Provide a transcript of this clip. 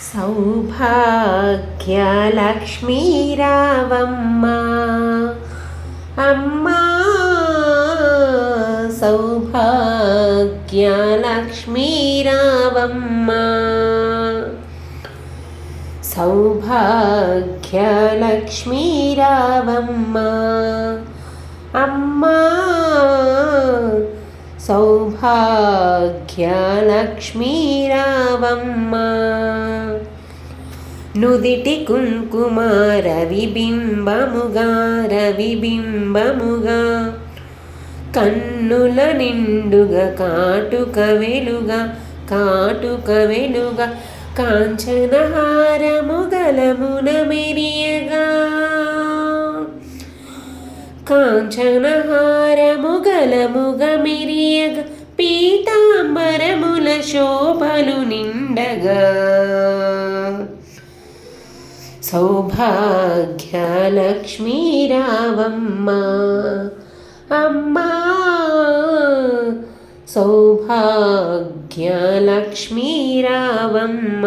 సౌభాగ్యలక్ష్మీ రావమ్మ అమ్మా సౌభాగ్యలక్ష్మీ రావమ్మ సౌభాగ్యలక్ష్మీ రావమ్మ అమ్మా సౌభాగ్యలక్ష్మీ రావమ్మ నుదిటి కుంకుమ రవిబింబముగా కన్నుల నిండుగా కాటుక వెలుగా కాంచనహారము గలమున మెరియగా పీతాంబరముల శోభలు నిండగా సౌభాగ్యలక్ష్మీ రావమ్మ అమ్మా సౌభాగ్యలక్ష్మీ రావమ్మ